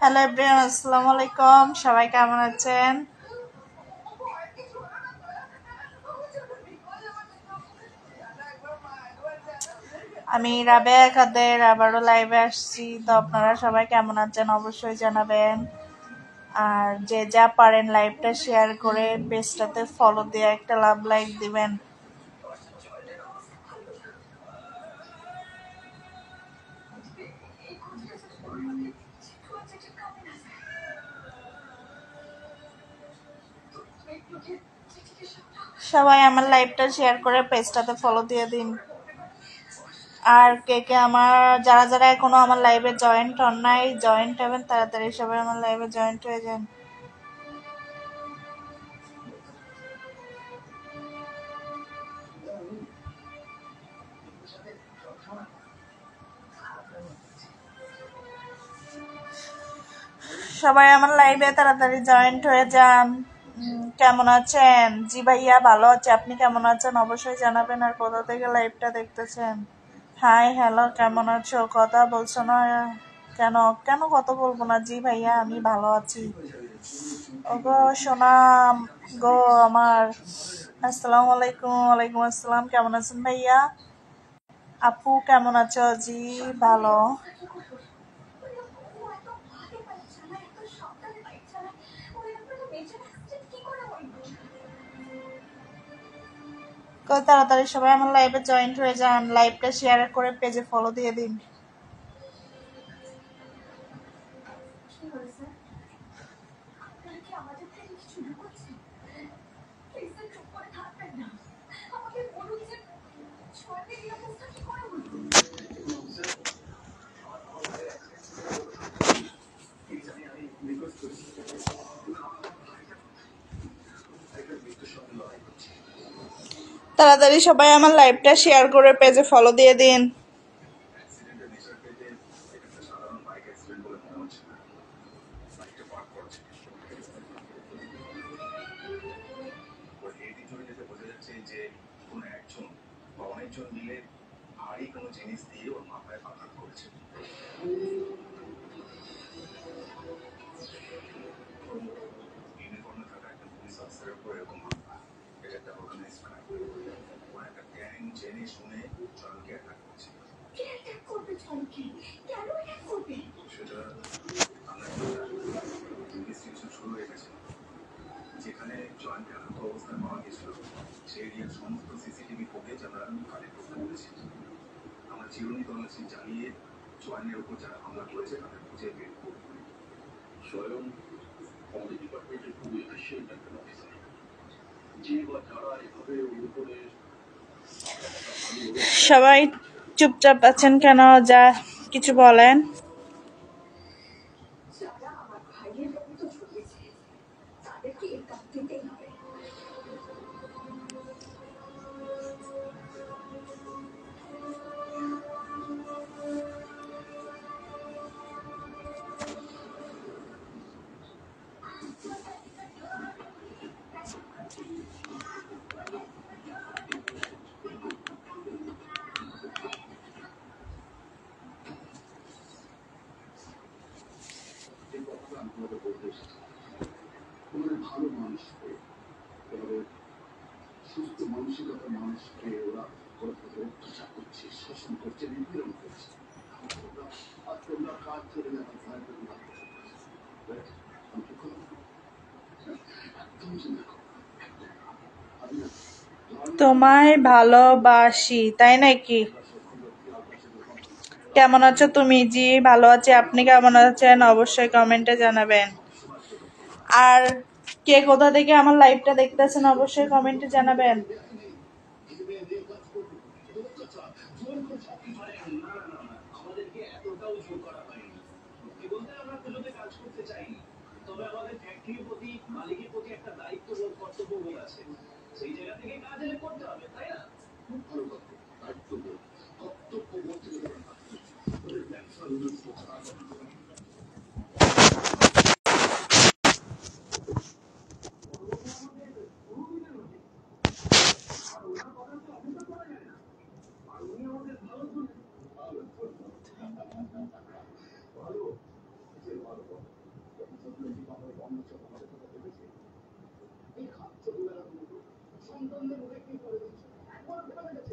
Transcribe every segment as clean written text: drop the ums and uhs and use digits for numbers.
Hello everyone, আসসালামু আলাইকুম। সবাই কেমন আছেন? আমি রাবেয়া কাদের আবারও লাইভে আসছি। তো আপনারা সবাই কেমন আছেন অবশ্যই জানাবেন। আর যে যা পারেন লাইভটা শেয়ার করে পেজটাতে ফলো দিয়ে একটা লাভ লাইক দিবেন। সবাই আমার লাইভটা শেয়ার করে পেজটাতে ফলো দিয়ে দিন। আর কে কে যারা যারা এখনো আমার লাইভে জয়েন্ট হন নাই, জয়েন্ট হবেন তাড়াতাড়ি। সবাই আমার লাইভে জয়েন্ট হয়ে যান। সবাই আমার লাইভে তাড়াতাড়ি জয়েন্ট হয়ে যান। কেমন আছেন? জি ভাইয়া ভালো আছে, আপনি কেমন আছেন অবশ্যই জানাবেন। আর কোথা থেকে লাইভটা দেখতেছেন? হাই হ্যালো, কেমন আছো? কথা বলছো না কেন? কেন কথা বলবো না? জি ভাইয়া আমি ভালো আছি। ওগো সোনাম গো আমার, আসসালামু আলাইকুম। ওয়ালাইকুম আসসালাম। কেমন আছেন ভাইয়া? আপু কেমন আছো? জি ভালো। তাড়াতাড়ি সবাই আমার লাইভে জয়েন্ট হয়ে যান, লাইভটা শেয়ার করে পেজে ফলো দিয়ে দিন। তাড়াতাড়ি সবাই আমার লাইভটা শেয়ার করে পেজে ফলো দিয়ে দিন। সবাই চুপচাপ আছেন কেন? যা কিছু বলেন। তোমায় ভালোবাসি, তাই নাকি? কেমন আছো তুমি? জি ভালো আছি, আপনি কেমন আছেন অবশ্যই কমেন্টে জানাবেন। আর কে কোথা থেকে আমার লাইভটা দেখতেছেন অবশ্যই কমেন্টে জানাবেন।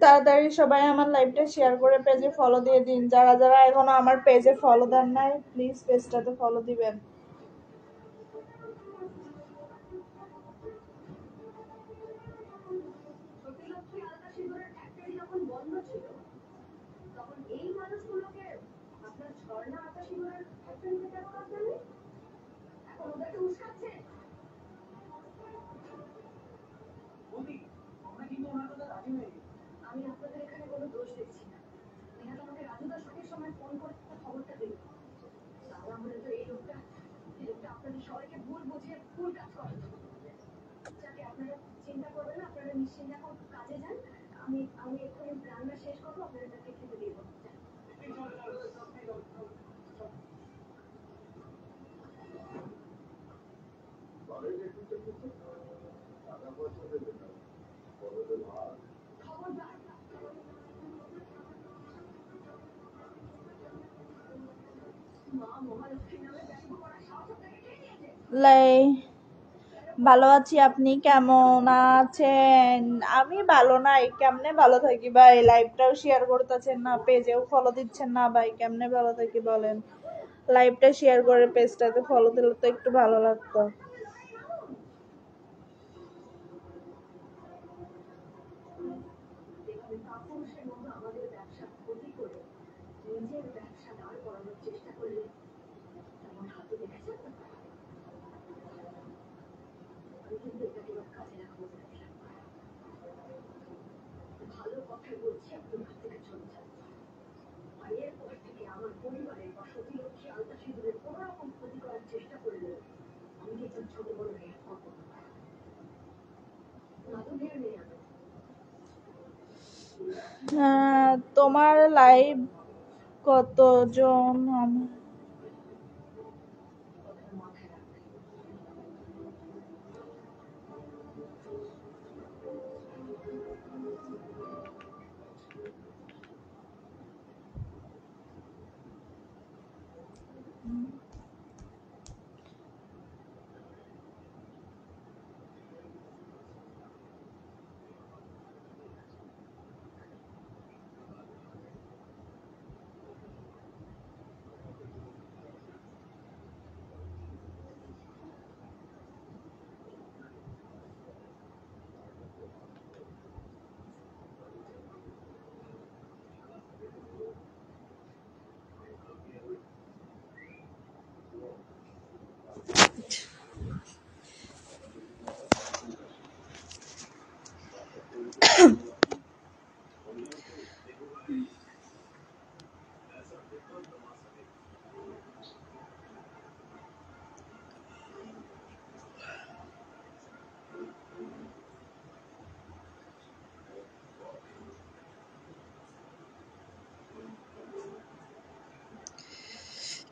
তাড়াতাড়ি সবাই আমার লাইভটা শেয়ার করে পেজে ফলো দিয়ে দিন। যারা যারা এখনো আমার পেজে ফলো দেন নাই প্লিজ পেজটাতে ফলো দিবেন। ভালো আছি, আপনি কেমন আছেন? আমি ভালো নাই, কেমনে ভালো থাকি ভাই? লাইভটাও শেয়ার করতেছেন না, পেজেও ফলো দিচ্ছেন না ভাই, কেমনে ভালো থাকি বলেন? লাইভটা শেয়ার করে পেজটাতে ফলো দিলে তো একটু ভালো লাগতো। তোমার লাইভ কতজন?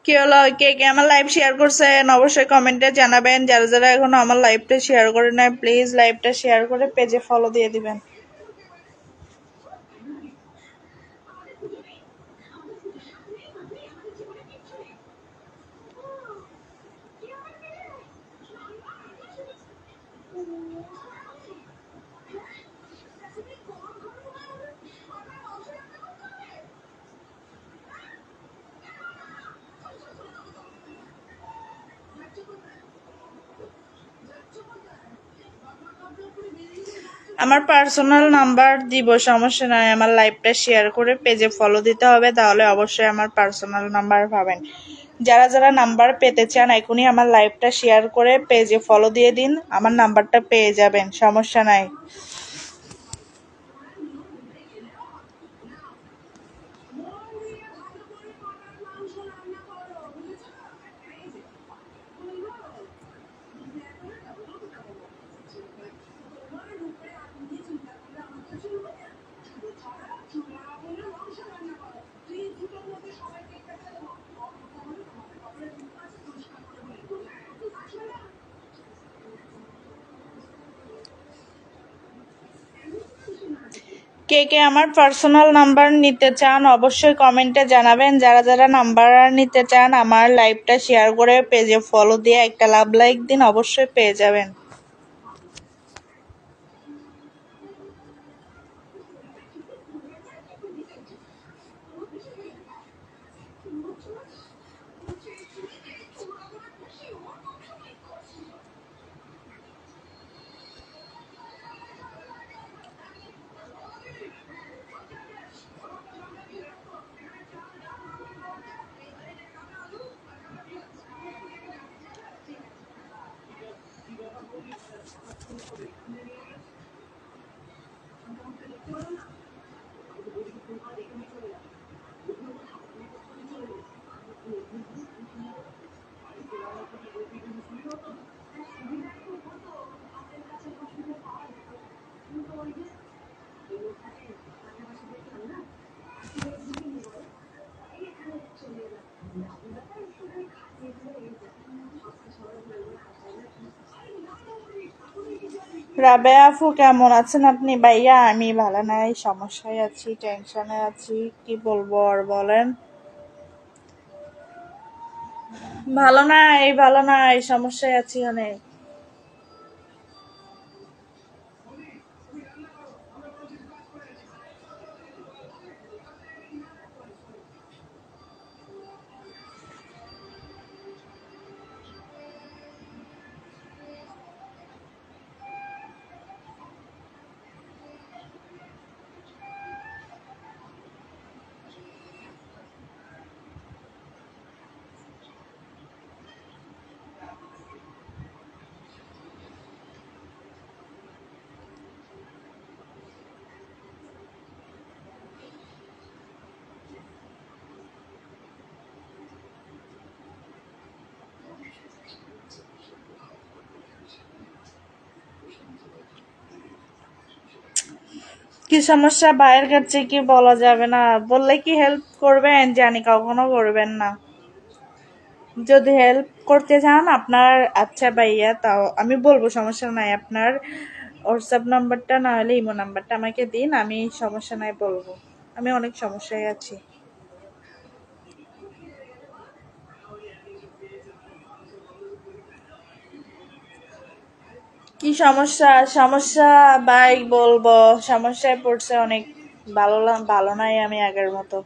কি হলো? কে কে আমার লাইভ শেয়ার করছেন অবশ্যই কমেন্টে জানাবেন। যারা যারা এখনো আমার লাইভটা শেয়ার করে নাই প্লিজ লাইভটা শেয়ার করে পেজে ফলো দিয়ে দিবেন। আমার পার্সোনাল নাম্বার দিব, সমস্যা নাই। আমার লাইভটা শেয়ার করে পেজে ফলো দিতে হবে, তাহলে অবশ্যই আমার পার্সোনাল নাম্বার পাবেন। যারা যারা নাম্বার পেতে চান এখনই আমার লাইভটা শেয়ার করে পেজে ফলো দিয়ে দিন, আমার নাম্বারটা পেয়ে যাবেন, সমস্যা নাই। কে কে আমার পার্সোনাল নাম্বার নিতে চান অবশ্যই কমেন্টে জানাবেন। যারা যারা নাম্বার নিতে চান আমার লাইভটা শেয়ার করে পেজে ফলো দিয়ে একটা লাভ লাইক দিন, অবশ্যই পেয়ে যাবেন। রাবেয়া আপু কেমন আছেন আপনি? ভাইয়া আমি ভালো নাই, সমস্যায় আছি, টেনশনে আছি, কি বলবো আর বলেন। ভালো নাই, সমস্যায় আছি অনেক। কি সমস্যা ভাইয়ের কাছে কি বলা যাবে না? বললে কি হেল্প করবেন? জানি কখনো করবেন না। যদি হেল্প করতে চান আপনার, আচ্ছা ভাইয়া তাও আমি বলবো, সমস্যা নাই। আপনার হোয়াটসঅ্যাপ নাম্বারটা না হলে ইমো নাম্বারটা আমাকে দিন, আমি সমস্যা নাই বলবো। আমি অনেক সমস্যায় আছি। কি সমস্যা? সমস্যা ভাই বলবো, সমস্যায় পড়ছে অনেক। ভালো নাই আমি আগের মতো।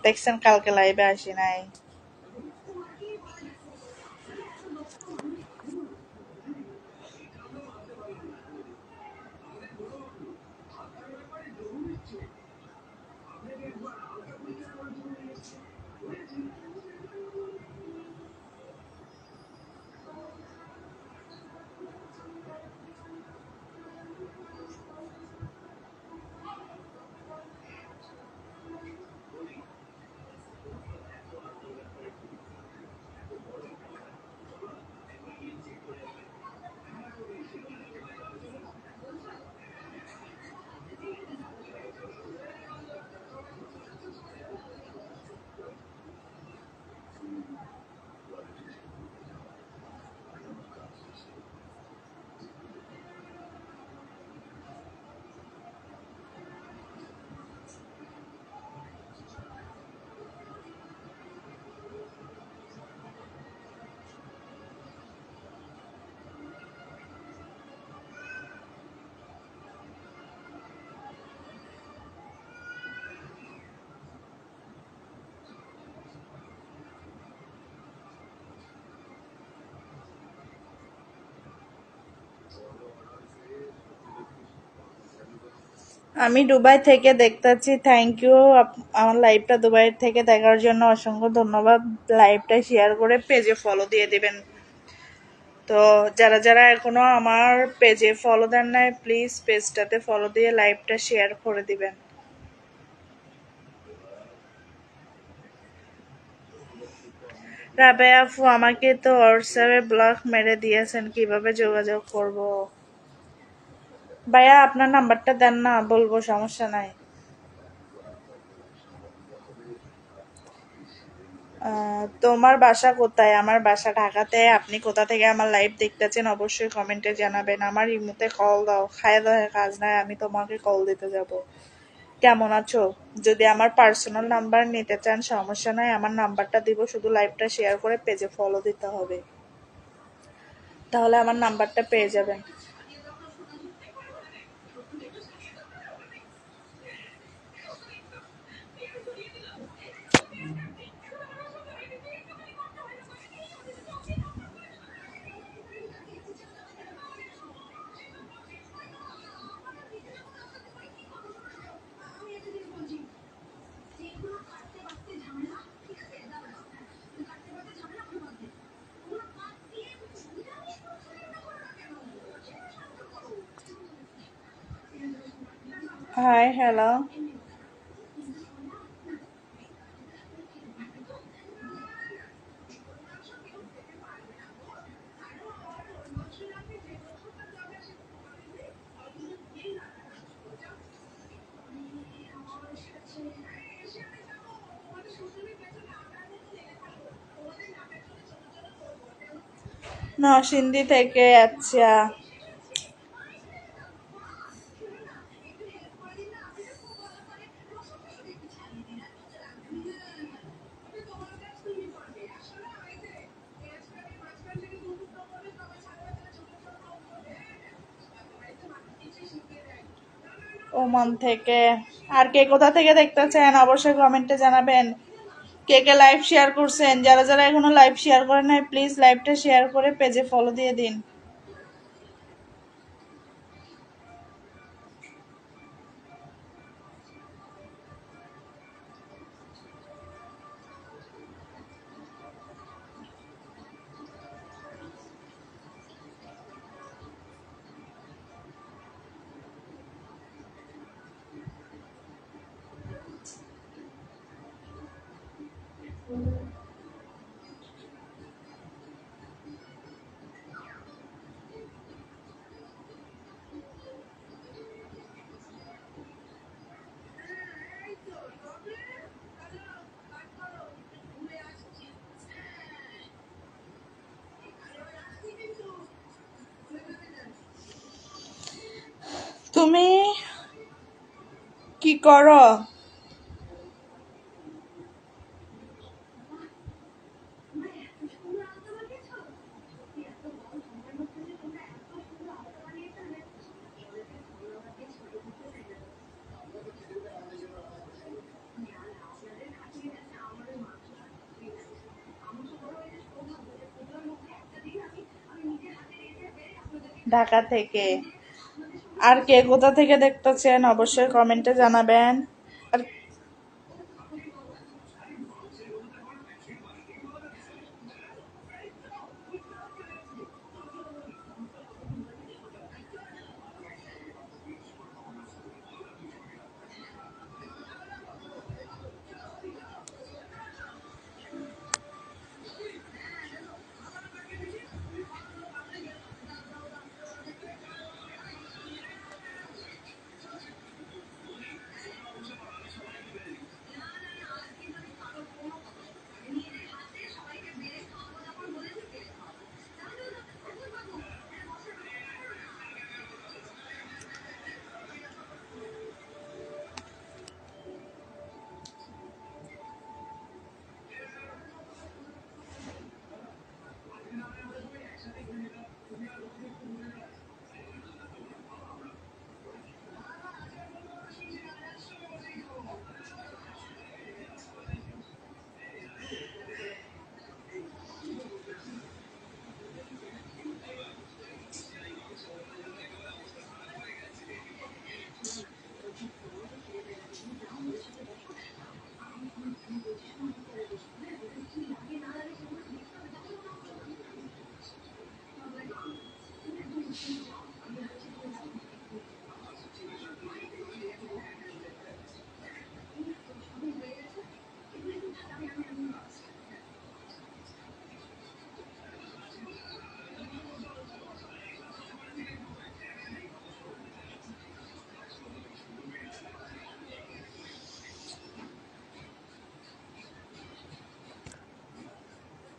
দেখছেন কালকে লাইভে আসি নাই। আমি দুবাই থেকে দেখতেছি। থ্যাংক ইউ আমার লাইভটা দুবাই থেকে দেখার জন্য, অসংখ্য ধন্যবাদ। লাইভটা শেয়ার করে পেজে ফলো দিয়ে দিবেন। তো যারা যারা এখনো আমার পেজে ফলো দেন নাই, প্লিজ পেজটাতে ফলো দিয়ে লাইভটা শেয়ার করে দিবেন। রাবেয়া আপু আমাকে তো হোয়াটসঅ্যাপে ব্লক মেরে দিয়েছেন, কিভাবে যোগাযোগ করব? ভাইয়া আপনার নাম্বারটা দেন না, বলবো, সমস্যা নাই। তোমার বাসা কোথায়? আমার বাসা ঢাকাতে। আপনি কোথা থেকে আমার লাইভ দেখতেছেন অবশ্যই কমেন্টে জানাবেন। আমার ইমুতে কল দাও, খায় দাও কাজ নাই, আমি তোমাকে কল দিতে যাব। কেমন আছো? যদি আমার পার্সোনাল নাম্বার নিতে চান সমস্যা নাই, আমার নাম্বারটা দিব, শুধু লাইভটা শেয়ার করে পেজে ফলো দিতে হবে, তাহলে আমার নাম্বারটা পেয়ে যাবেন। High, hello. নরসিংদী থেকে, আচ্ছা। ওমান থেকে। আর কে কোথা থেকে দেখতেছেন অবশ্যই কমেন্টে জানাবেন। কে কে লাইভ শেয়ার করছেন, যারা যারা এখনো লাইভ শেয়ার করেন নাই প্লিজ লাইভটা শেয়ার করে পেজে ফলো দিয়ে দিন। তুমি কি করো? ঢাকা থেকে। আর কে কোথা থেকে দেখতেছেন অবশ্যই কমেন্টে জানাবেন। আর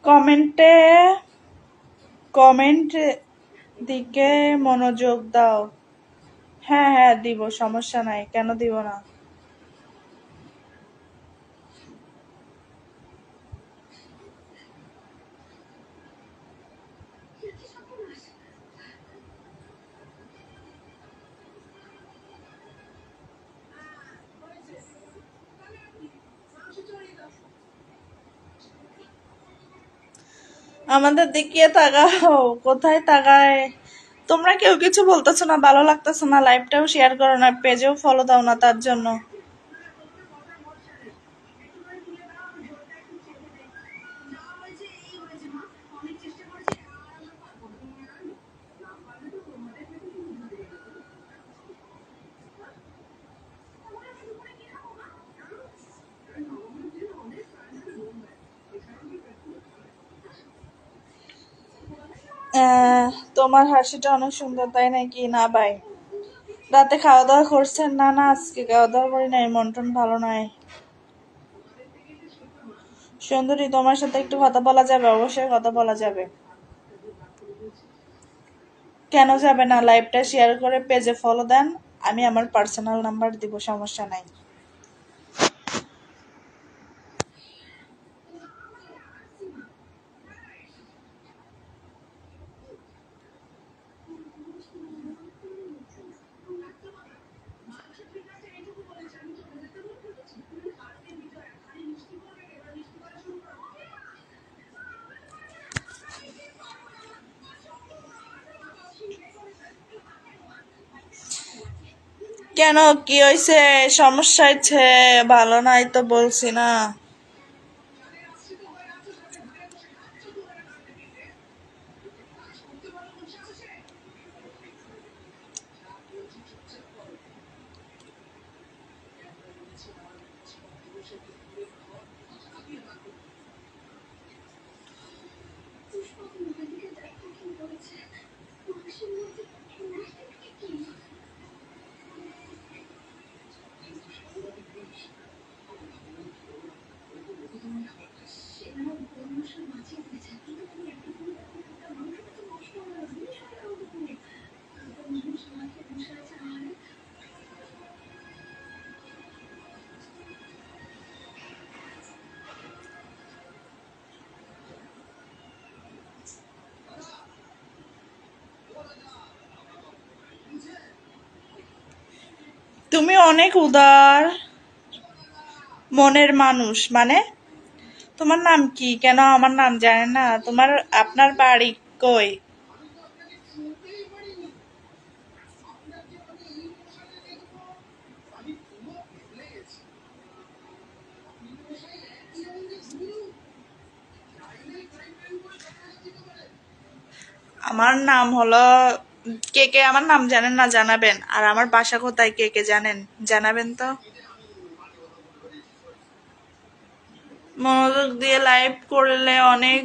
কমেন্টে কমেন্ট দিকে মনোযোগ দাও। হ্যাঁ হ্যাঁ দিব, সমস্যা নাই, কেন দিব না। আমাদের দিকে তাকাও, কোথায় তাকায়? তোমরা কেউ কিছু বলতেছো না, ভালো লাগতেছো না, লাইভটাও শেয়ার করো না, পেজেও ফলো দাও না তার জন্য। তোমার হাসিটা অনেক সুন্দর, তাই নাকি? না ভাই। রাতে খাওয়া দাওয়া করছেন? না না, আজকে খাওয়া দাওয়া করি নাই, মন টন ভালো নাই। সুন্দরী, তোমার সাথে একটু কথা বলা যাবে? অবশ্যই কথা বলা যাবে। কেন যাবে না? লাইভটা শেয়ার করে পেজে ফলো দেন, আমি আমার পার্সোনাল নাম্বার দিব, সমস্যা নাই। কেন কি হয়েছে? সমস্যা হচ্ছে? ভালো নাই তো বলছি না? তুমি অনেক উদার মনের মানুষ। মানে তোমার নাম কি? কেন আমার নাম জানে না? আপনার বাড়ি কই? আমার নাম হলো, কে কে আমার নাম জানেন না জানাবেন? আর আমার বাসা কোথায় কে কে জানেন? জানাবেন তো। মনোযোগ দিয়ে লাইভ করলে অনেক